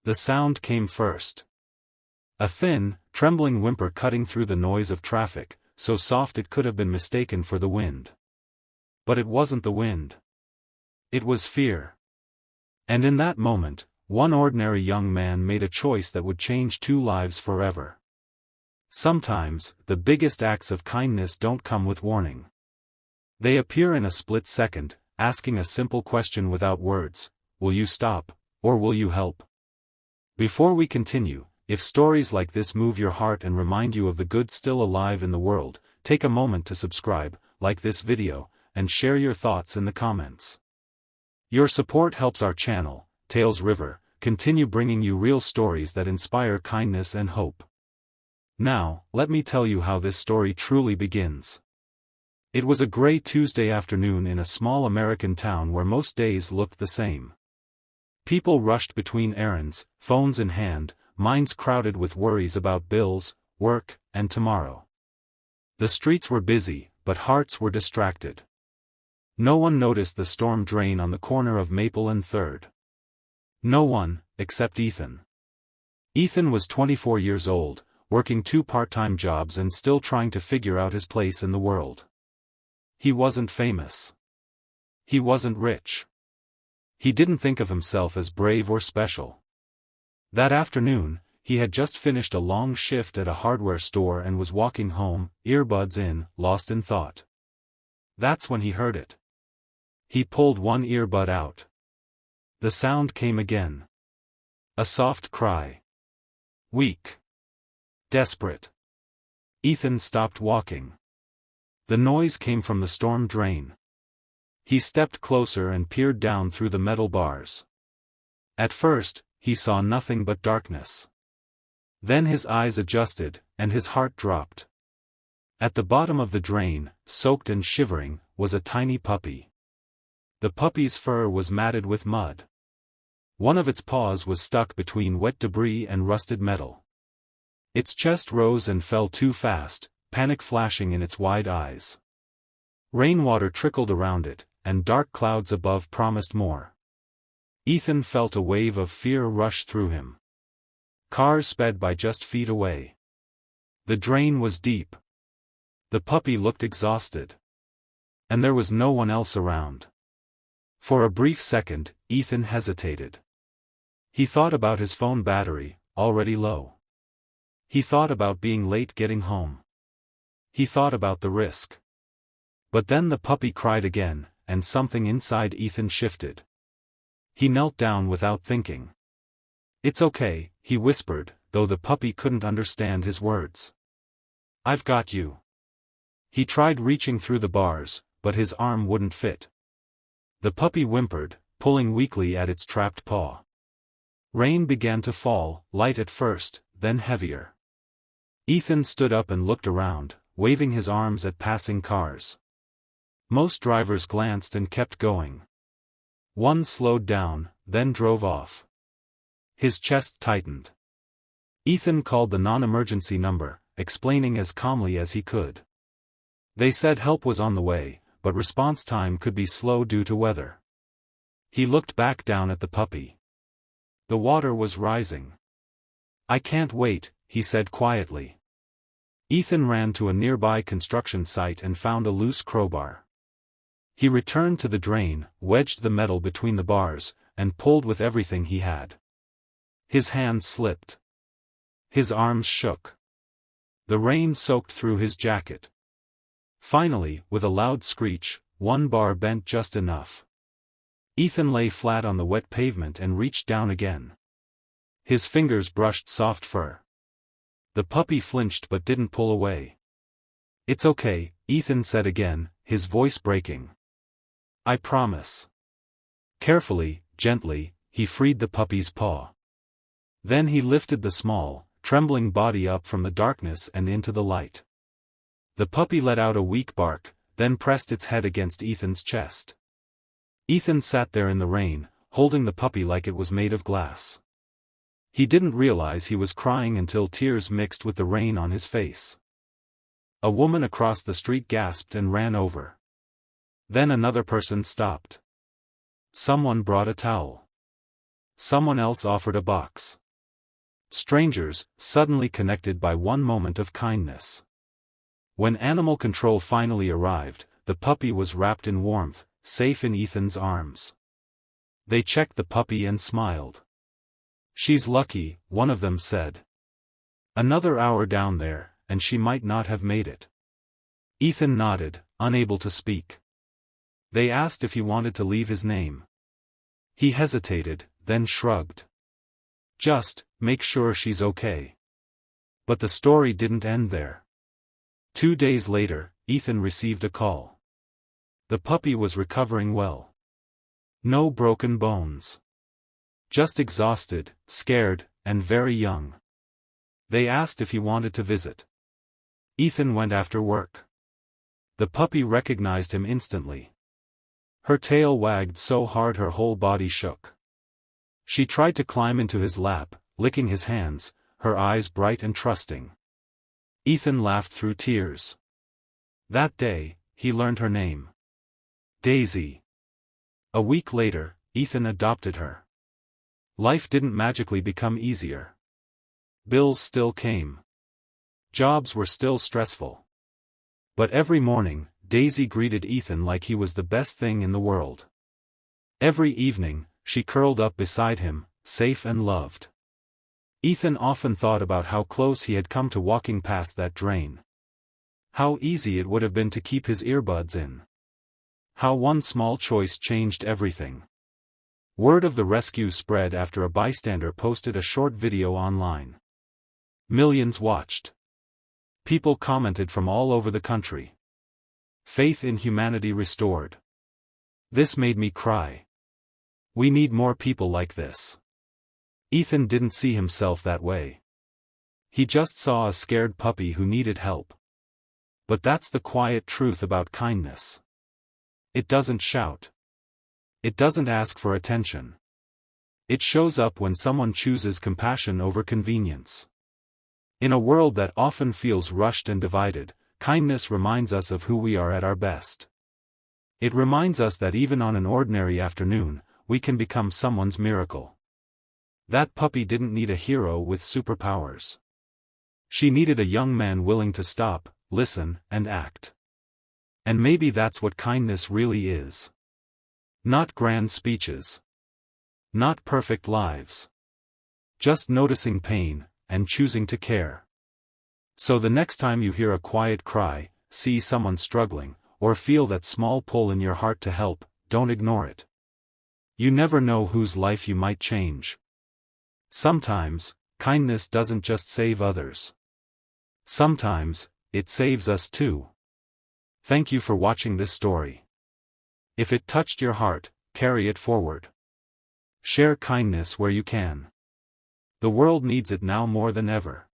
The sound came first. A thin, trembling whimper cutting through the noise of traffic, so soft it could have been mistaken for the wind. But it wasn't the wind. It was fear. And in that moment, one ordinary young man made a choice that would change two lives forever. Sometimes, the biggest acts of kindness don't come with warning. They appear in a split second, asking a simple question without words: will you stop, or will you help? Before we continue, if stories like this move your heart and remind you of the good still alive in the world, take a moment to subscribe, like this video, and share your thoughts in the comments. Your support helps our channel, Tales River, continue bringing you real stories that inspire kindness and hope. Now, let me tell you how this story truly begins. It was a gray Tuesday afternoon in a small American town where most days looked the same. People rushed between errands, phones in hand, minds crowded with worries about bills, work, and tomorrow. The streets were busy, but hearts were distracted. No one noticed the storm drain on the corner of Maple and 3rd. No one, except Ethan. Ethan was 24 years old, working 2 part-time jobs and still trying to figure out his place in the world. He wasn't famous. He wasn't rich. He didn't think of himself as brave or special. That afternoon, he had just finished a long shift at a hardware store and was walking home, earbuds in, lost in thought. That's when he heard it. He pulled one earbud out. The sound came again. A soft cry. Weak. Desperate. Ethan stopped walking. The noise came from the storm drain. He stepped closer and peered down through the metal bars. At first, he saw nothing but darkness. Then his eyes adjusted, and his heart dropped. At the bottom of the drain, soaked and shivering, was a tiny puppy. The puppy's fur was matted with mud. One of its paws was stuck between wet debris and rusted metal. Its chest rose and fell too fast, panic flashing in its wide eyes. Rainwater trickled around it, and dark clouds above promised more. Ethan felt a wave of fear rush through him. Cars sped by just feet away. The drain was deep. The puppy looked exhausted. And there was no one else around. For a brief second, Ethan hesitated. He thought about his phone battery, already low. He thought about being late getting home. He thought about the risk. But then the puppy cried again, and something inside Ethan shifted. He knelt down without thinking. "It's okay," he whispered, though the puppy couldn't understand his words. "I've got you." He tried reaching through the bars, but his arm wouldn't fit. The puppy whimpered, pulling weakly at its trapped paw. Rain began to fall, light at first, then heavier. Ethan stood up and looked around, waving his arms at passing cars. Most drivers glanced and kept going. One slowed down, then drove off. His chest tightened. Ethan called the non-emergency number, explaining as calmly as he could. They said help was on the way, but response time could be slow due to weather. He looked back down at the puppy. The water was rising. "I can't wait," he said quietly. Ethan ran to a nearby construction site and found a loose crowbar. He returned to the drain, wedged the metal between the bars, and pulled with everything he had. His hands slipped. His arms shook. The rain soaked through his jacket. Finally, with a loud screech, one bar bent just enough. Ethan lay flat on the wet pavement and reached down again. His fingers brushed soft fur. The puppy flinched but didn't pull away. "It's okay," Ethan said again, his voice breaking. "I promise." Carefully, gently, he freed the puppy's paw. Then he lifted the small, trembling body up from the darkness and into the light. The puppy let out a weak bark, then pressed its head against Ethan's chest. Ethan sat there in the rain, holding the puppy like it was made of glass. He didn't realize he was crying until tears mixed with the rain on his face. A woman across the street gasped and ran over. Then another person stopped. Someone brought a towel. Someone else offered a box. Strangers, suddenly connected by one moment of kindness. When animal control finally arrived, the puppy was wrapped in warmth, safe in Ethan's arms. They checked the puppy and smiled. "She's lucky," one of them said. "Another hour down there, and she might not have made it." Ethan nodded, unable to speak. They asked if he wanted to leave his name. He hesitated, then shrugged. "Just, make sure she's okay." But the story didn't end there. 2 days later, Ethan received a call. The puppy was recovering well. No broken bones. Just exhausted, scared, and very young. They asked if he wanted to visit. Ethan went after work. The puppy recognized him instantly. Her tail wagged so hard her whole body shook. She tried to climb into his lap, licking his hands, her eyes bright and trusting. Ethan laughed through tears. That day, he learned her name. Daisy. A week later, Ethan adopted her. Life didn't magically become easier. Bills still came. Jobs were still stressful. But every morning, Daisy greeted Ethan like he was the best thing in the world. Every evening, she curled up beside him, safe and loved. Ethan often thought about how close he had come to walking past that drain. How easy it would have been to keep his earbuds in. How one small choice changed everything. Word of the rescue spread after a bystander posted a short video online. Millions watched. People commented from all over the country. Faith in humanity restored. This made me cry. We need more people like this. Ethan didn't see himself that way. He just saw a scared puppy who needed help. But that's the quiet truth about kindness. It doesn't shout. It doesn't ask for attention. It shows up when someone chooses compassion over convenience. In a world that often feels rushed and divided, kindness reminds us of who we are at our best. It reminds us that even on an ordinary afternoon, we can become someone's miracle. That puppy didn't need a hero with superpowers. She needed a young man willing to stop, listen, and act. And maybe that's what kindness really is. Not grand speeches. Not perfect lives. Just noticing pain, and choosing to care. So the next time you hear a quiet cry, see someone struggling, or feel that small pull in your heart to help, don't ignore it. You never know whose life you might change. Sometimes, kindness doesn't just save others. Sometimes, it saves us too. Thank you for watching this story. If it touched your heart, carry it forward. Share kindness where you can. The world needs it now more than ever.